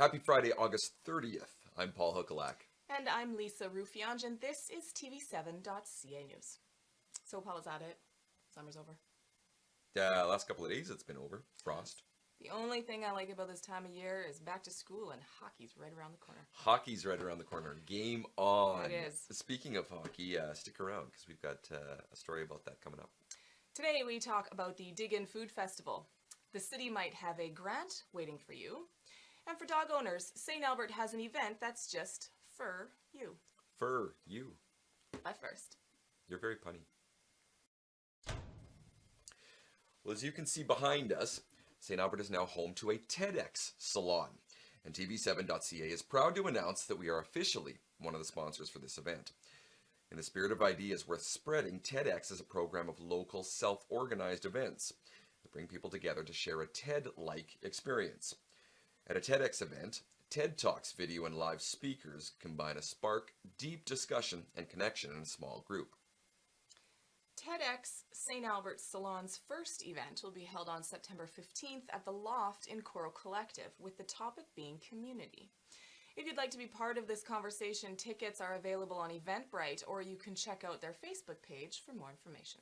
Happy Friday, August 30th. I'm Paul Huckalak. And I'm Lisa Rufiange, and this is TV7.ca News. So, Paul, is that it? Summer's over? Last couple of days it's been over. Frost. The only thing I like about this time of year is back to school, and hockey's right around the corner. Hockey's right around the corner. Game on. It is. Speaking of hockey, stick around because we've got a story about that coming up. Today we talk about the Dig In Food Festival. The city might have a grant waiting for you. And for dog owners, St Albert has an event that's just for you. For you. But first. You're very punny. Well, as you can see behind us, St Albert is now home to a TEDx Salon. And TV7.ca is proud to announce that we are officially one of the sponsors for this event. In the spirit of ideas worth spreading, TEDx is a program of local self-organized events that bring people together to share a TED-like experience. At a TEDx event, TED Talks video and live speakers combine a spark, deep discussion and connection in a small group. TEDx St Albert Salon's first event will be held on September 15th at the Loft in Coral Collective, with the topic being community. If you'd like to be part of this conversation, tickets are available on Eventbrite, or you can check out their Facebook page for more information.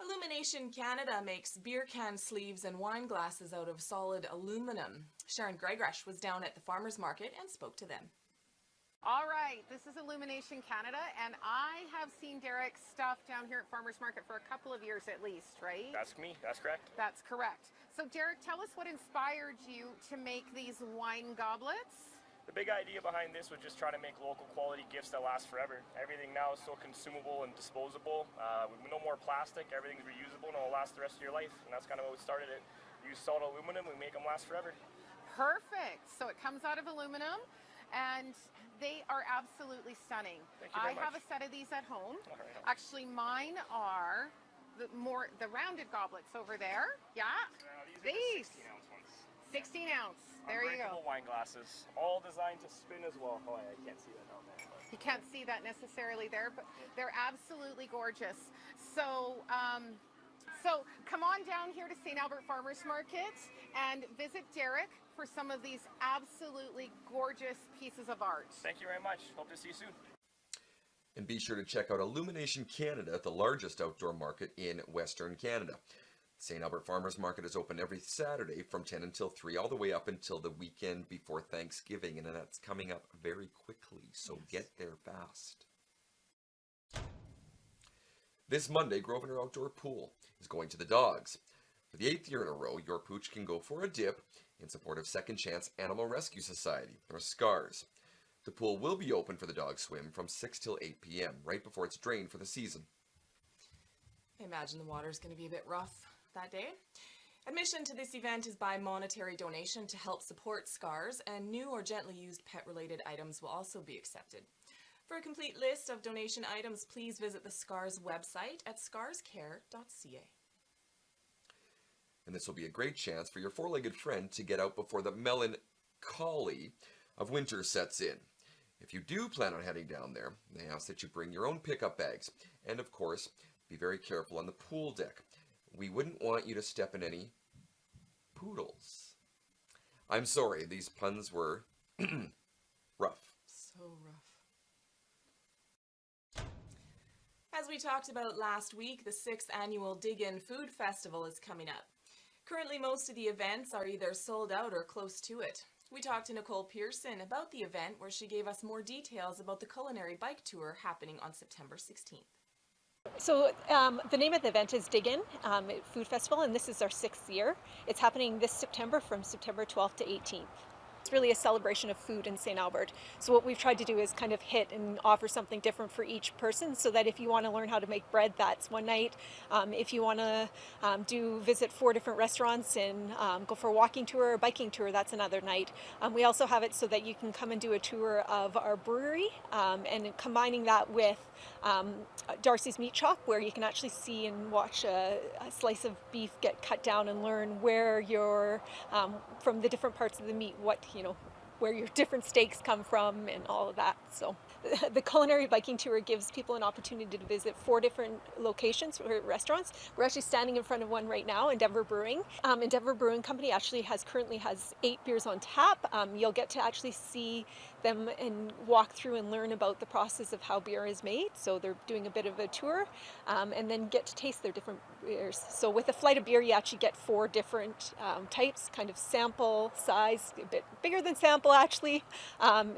Illumination Canada makes beer can sleeves and wine glasses out of solid aluminum. Sharon Gregosh was down at the farmers market and spoke to them. All right, this is Illumination Canada, and I have seen Derek's stuff down here at Farmers Market for a couple of years at least, right? That's me, that's correct. That's correct. So Derek, tell us what inspired you to make these wine goblets? The big idea behind this was just trying to make local quality gifts that last forever. Everything now is so consumable and disposable. No more plastic, everything's reusable and it'll last the rest of your life. And that's kind of what we started it. We use solid aluminum, we make them last forever. Perfect. So it comes out of aluminum and they are absolutely stunning. Thank you very much. have a set of these at home. All right. Actually, mine are the rounded goblets over there. Yeah. These are the 16-ounce ones. 16 ounce. There you go. Unbreakable wine glasses, all designed to spin as well. Oh, I can't see that down there. But. You can't see that necessarily there, but they're absolutely gorgeous. So, so come on down here to St. Albert Farmers Market and visit Derek for some of these absolutely gorgeous pieces of art. Thank you very much. Hope to see you soon. And be sure to check out Illumination Canada, the largest outdoor market in Western Canada. St. Albert Farmers Market is open every Saturday from 10 until 3, all the way up until the weekend before Thanksgiving, and that's coming up very quickly, so get there fast. This Monday, Grosvenor Outdoor Pool is going to the dogs. For the 8th year in a row, your pooch can go for a dip in support of Second Chance Animal Rescue Society, or SCARS. The pool will be open for the dog swim from 6 till 8 p.m., right before it's drained for the season. I imagine the water's going to be a bit rough that day. Admission to this event is by monetary donation to help support SCARS, and new or gently used pet-related items will also be accepted. For a complete list of donation items, please visit the SCARS website at scarscare.ca. And this will be a great chance for your four-legged friend to get out before the melancholy of winter sets in. If you do plan on heading down there, they ask that you bring your own pickup bags, and of course, be very careful on the pool deck. We wouldn't want you to step in any poodles. I'm sorry, these puns were rough. So rough. As we talked about last week, the 6th annual Dig In Food Festival is coming up. Currently, most of the events are either sold out or close to it. We talked to Nicole Pearson about the event, where she gave us more details about the culinary bike tour happening on September 16th. So the name of the event is Dig In Food Festival, and this is our 6th year. It's happening this September from September 12th to 18th. It's really a celebration of food in St. Albert. So what we've tried to do is kind of hit and offer something different for each person, so that if you want to learn how to make bread, that's one night. If you want to visit 4 different restaurants and go for a walking tour or biking tour, that's another night. We also have it so that you can come and do a tour of our brewery, and combining that with Darcy's Meat Shop, where you can actually see and watch a slice of beef get cut down and learn where from the different parts of the meat, where your different steaks come from and all of that. So the culinary biking tour gives people an opportunity to visit 4 different locations or restaurants. We're actually standing in front of one right now, Endeavour Brewing. Endeavour Brewing Company actually currently has 8 beers on tap. You'll get to actually see them and walk through and learn about the process of how beer is made. So they're doing a bit of a tour, and then get to taste their different beers. So with a flight of beer, you actually get 4 different types, kind of sample size, a bit bigger than sample actually,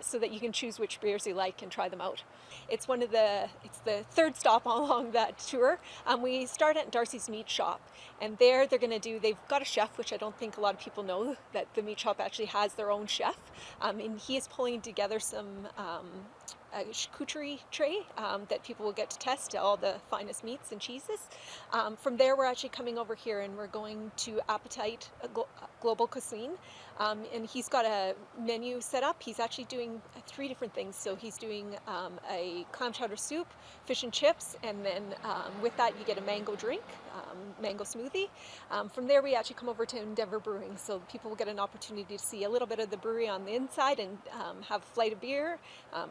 so that you can choose which beers you like and try them out. It's it's the 3rd stop along that tour. We start at Darcy's Meat Shop, and they've got a chef, which I don't think a lot of people know, that the meat shop actually has their own chef, and he is pulling together some a charcuterie tray that people will get to test all the finest meats and cheeses. From there, we're actually coming over here and we're going to Appetite Global Cuisine, and he's got a menu set up. He's actually doing 3 different things. So he's doing a clam chowder soup, fish and chips, and then with that you get a mango drink, mango smoothie. From there, we actually come over to Endeavour Brewing, so people will get an opportunity to see a little bit of the brewery on the inside and have a flight of beer,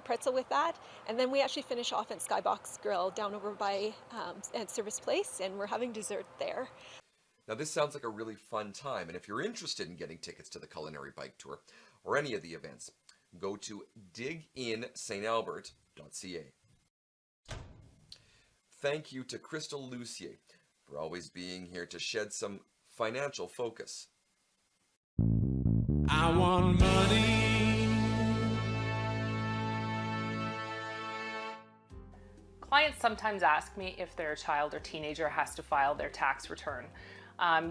pretzel with that, and then we actually finish off at Skybox Grill down over by at Service Place, and we're having dessert there. Now this sounds like a really fun time, and if you're interested in getting tickets to the culinary bike tour or any of the events, go to diginStAlbert.ca. Thank you to Crystal Lucier for always being here to shed some financial focus. I want money. Clients sometimes ask me if their child or teenager has to file their tax return.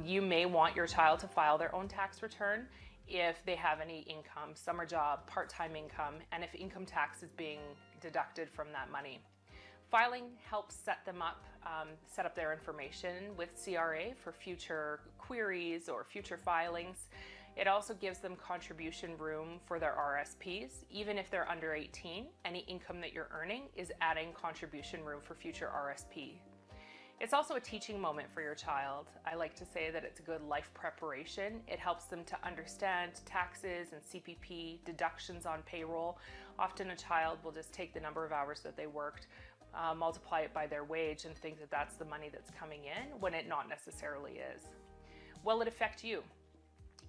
You may want your child to file their own tax return if they have any income, summer job, part-time income, and if income tax is being deducted from that money. Filing helps set them up, set up their information with CRA for future queries or future filings. It also gives them contribution room for their RSPs. Even if they're under 18, any income that you're earning is adding contribution room for future RSP. It's also a teaching moment for your child. I like to say that it's a good life preparation. It helps them to understand taxes and CPP, deductions on payroll. Often a child will just take the number of hours that they worked, multiply it by their wage, and think that that's the money that's coming in, when it not necessarily is. Will it affect you?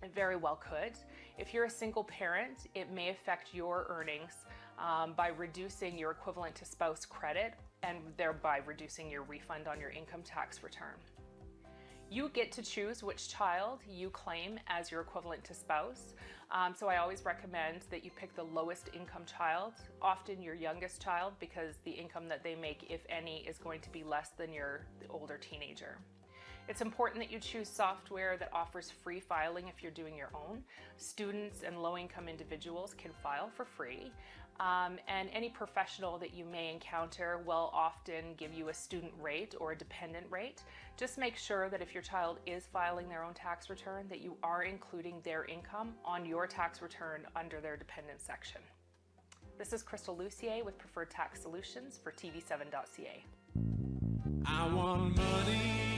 It very well could. If you're a single parent, it may affect your earnings by reducing your equivalent to spouse credit and thereby reducing your refund on your income tax return. You get to choose which child you claim as your equivalent to spouse. So I always recommend that you pick the lowest income child, often your youngest child, because the income that they make, if any, is going to be less than your older teenager. It's important that you choose software that offers free filing if you're doing your own. Students and low-income individuals can file for free. And any professional that you may encounter will often give you a student rate or a dependent rate. Just make sure that if your child is filing their own tax return, that you are including their income on your tax return under their dependent section. This is Crystal Lucier with Preferred Tax Solutions for TV7.ca. I want money.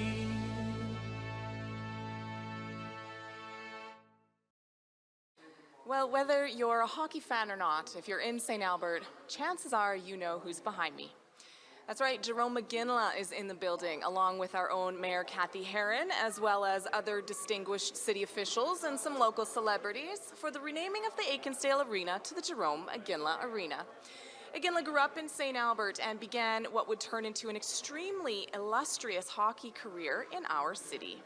Well, whether you're a hockey fan or not, if you're in St. Albert, chances are you know who's behind me. That's right, Jerome McGinley is in the building, along with our own Mayor Kathy Heron, as well as other distinguished city officials and some local celebrities, for the renaming of the Aikinsdale Arena to the Jerome McGinley Arena. McGinley grew up in St. Albert and began what would turn into an extremely illustrious hockey career in our city.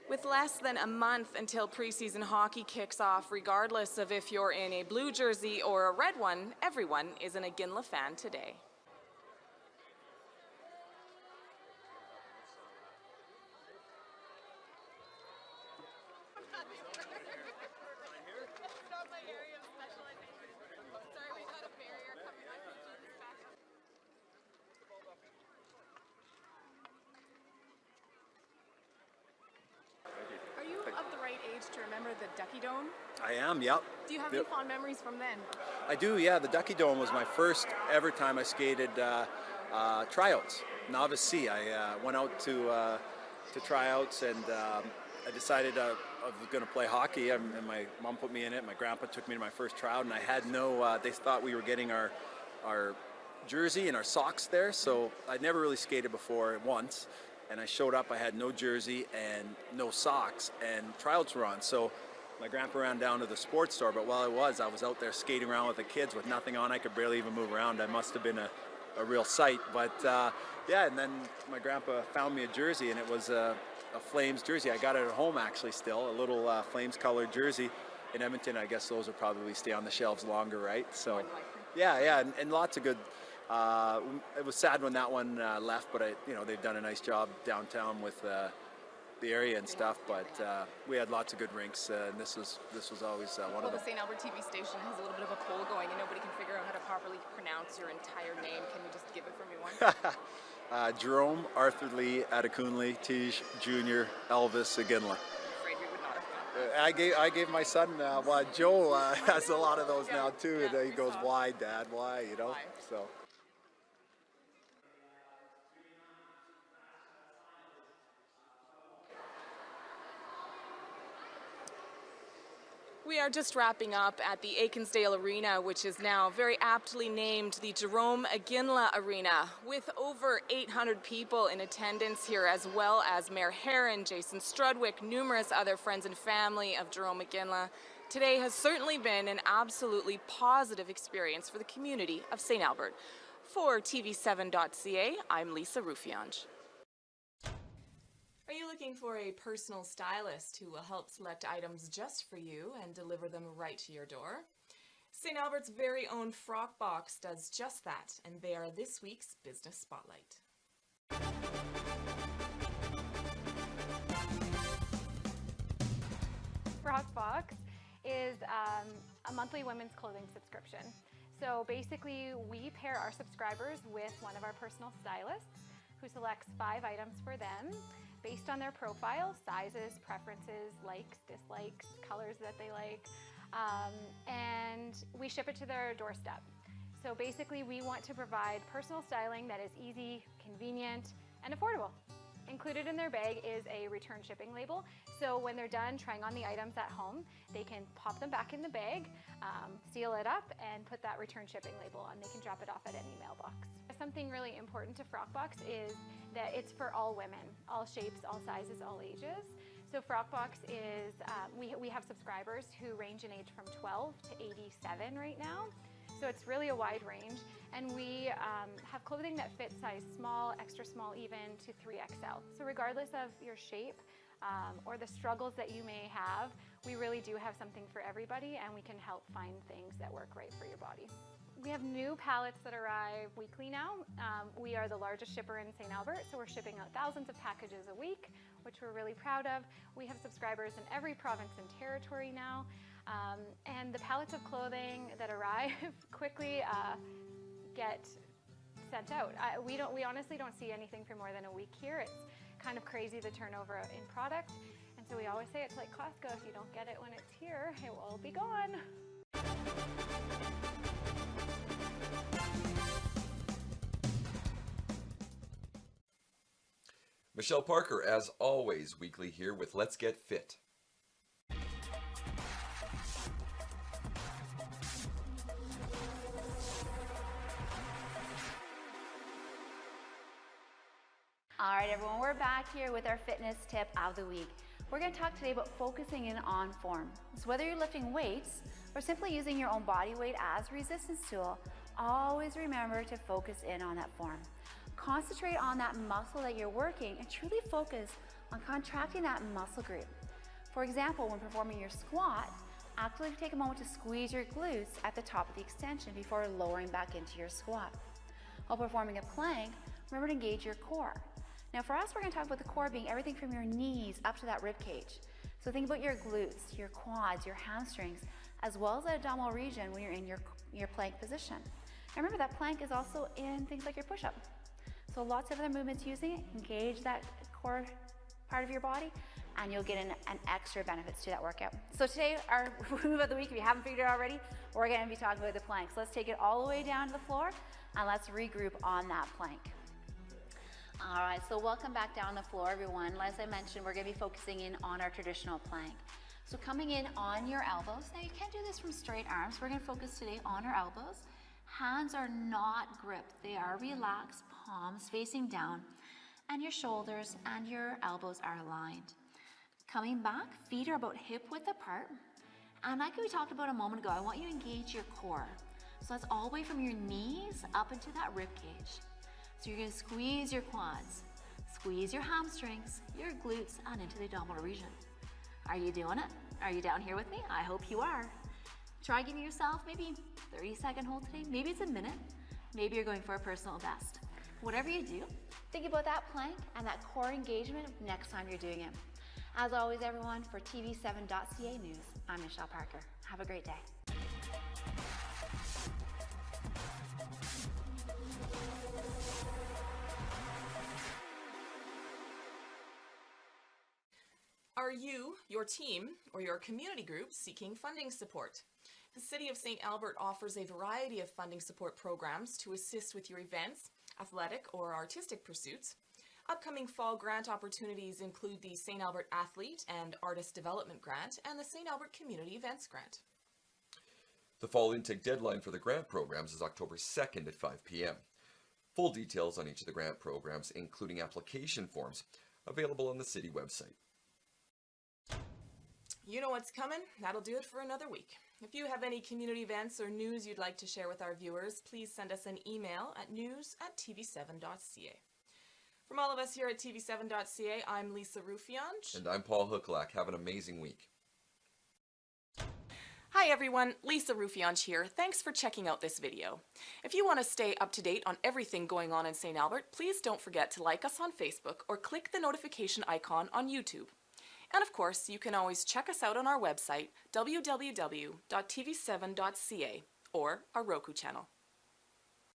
With less than a month until preseason hockey kicks off, regardless of if you're in a blue jersey or a red one, everyone is an McGinley fan today. Are you of the right age to remember the Ducky Dome? I am, yep. Do you have any fond memories from then? I do, yeah. The Ducky Dome was my first ever time I skated tryouts, Novice C. I went out to tryouts, and I decided I was going to play hockey, and my mom put me in it. My grandpa took me to my first tryout, and I had no, they thought we were getting our our jersey and our socks there. So I'd never really skated before once, and I showed up, I had no jersey and no socks, and tryouts were on. So my grandpa ran down to the sports store, but while I was out there skating around with the kids with nothing on. I could barely even move around. I must have been a real sight. But yeah, and then my grandpa found me a jersey, and it was a Flames jersey. I got it at home actually still, a little Flames colored jersey. In Edmonton, I guess those will probably stay on the shelves longer, right? So yeah, and lots of good. It was sad when that one left, but they've done a nice job downtown with the area and stuff. But we had lots of good rinks, and this was always one Well, of them. the St. Albert TV station has a little bit of a poll going, and nobody can figure out how to properly pronounce your entire name. Can you just give it for me once? Jerome Arthur Lee Adekunle Tej Jr. Elvis Aginla. Afraid we would not have found. I gave my son Joe has a lot of those now too. Yeah, He goes, "Why, Dad? Why?" Why? So. We are just wrapping up at the Ainsdale Arena, which is now very aptly named the Jerome Aginla Arena, with over 800 people in attendance here, as well as Mayor Herron, Jason Strudwick, numerous other friends and family of Jerome Aginla. Today has certainly been an absolutely positive experience for the community of St. Albert. For TV7.ca, I'm Lisa Rufiange. Are you looking for a personal stylist who will help select items just for you and deliver them right to your door? St. Albert's very own Frock Box does just that, and they are this week's Business Spotlight. Frock Box is a monthly women's clothing subscription. So basically, we pair our subscribers with one of our personal stylists who selects 5 items for them based on their profile, sizes, preferences, likes, dislikes, colors that they like, and we ship it to their doorstep. So basically, we want to provide personal styling that is easy, convenient, and affordable. Included in their bag is a return shipping label, so when they're done trying on the items at home, they can pop them back in the bag, seal it up, and put that return shipping label on. They can drop it off at any mailbox. Something really important to Frock Box is that it's for all women, all shapes, all sizes, all ages. So Frock Box is, we have subscribers who range in age from 12 to 87 right now. So it's really a wide range, and we have clothing that fits size small, extra small even, to 3XL. So regardless of your shape or the struggles that you may have, we really do have something for everybody, and we can help find things that work right for your body. We have new pallets that arrive weekly now. We are the largest shipper in St. Albert, so we're shipping out thousands of packages a week, which we're really proud of. We have subscribers in every province and territory now. And the pallets of clothing that arrive quickly get sent out. We honestly don't see anything for more than a week here. It's kind of crazy, the turnover in product. And so we always say it's like Costco. If you don't get it when it's here, it will be gone. Michelle Parker, as always, weekly here with Let's Get Fit. All right, everyone, we're back here with our fitness tip of the week. We're going to talk today about focusing in on form. So whether you're lifting weights or simply using your own body weight as a resistance tool, always remember to focus in on that form. Concentrate on that muscle that you're working and truly focus on contracting that muscle group. For example, when performing your squat, actively take a moment to squeeze your glutes at the top of the extension before lowering back into your squat. While performing a plank, remember to engage your core. Now for us, we're going to talk about the core being everything from your knees up to that rib cage. So think about your glutes, your quads, your hamstrings, as well as that abdominal region when you're in your plank position. And remember that plank is also in things like your push-up. So lots of other movements using it, engage that core part of your body, and you'll get an extra benefits to that workout. So today, our move of the week, if you haven't figured it out already, we're going to be talking about the plank. So let's take it all the way down to the floor, and let's regroup on that plank. All right, so welcome back down the floor, everyone. As I mentioned, we're going to be focusing in on our traditional plank. So coming in on your elbows. Now you can't do this from straight arms. We're going to focus today on our elbows. Hands are not gripped, they are relaxed, palms facing down, and your shoulders and your elbows are aligned. Coming back, feet are about hip width apart. And like we talked about a moment ago, I want you to engage your core. So that's all the way from your knees up into that rib cage. So you're gonna squeeze your quads, squeeze your hamstrings, your glutes, and into the abdominal region. Are you doing it? Are you down here with me? I hope you are. Try giving yourself maybe 30-second hold today. Maybe it's a minute. Maybe you're going for a personal best. Whatever you do, think about that plank and that core engagement next time you're doing it. As always, everyone, for TV7.ca News, I'm Michelle Parker. Have a great day. Are you, your team, or your community group seeking funding support? The City of St Albert offers a variety of funding support programs to assist with your events, athletic or artistic pursuits. Upcoming fall grant opportunities include the St Albert Athlete and Artist Development Grant and the St Albert Community Events Grant. The fall intake deadline for the grant programs is October 2nd at 5 p.m. Full details on each of the grant programs, including application forms, available on the city website. You know what's coming? That'll do it for another week. If you have any community events or news you'd like to share with our viewers, please send us an email at news@tv7.ca. From all of us here at TV7.ca, I'm Lisa Rufiange. And I'm Paul Hooklack. Have an amazing week. Hi everyone, Lisa Rufiange here. Thanks for checking out this video. If you want to stay up to date on everything going on in St. Albert, please don't forget to like us on Facebook or click the notification icon on YouTube. And of course, you can always check us out on our website, www.tv7.ca, or our Roku channel.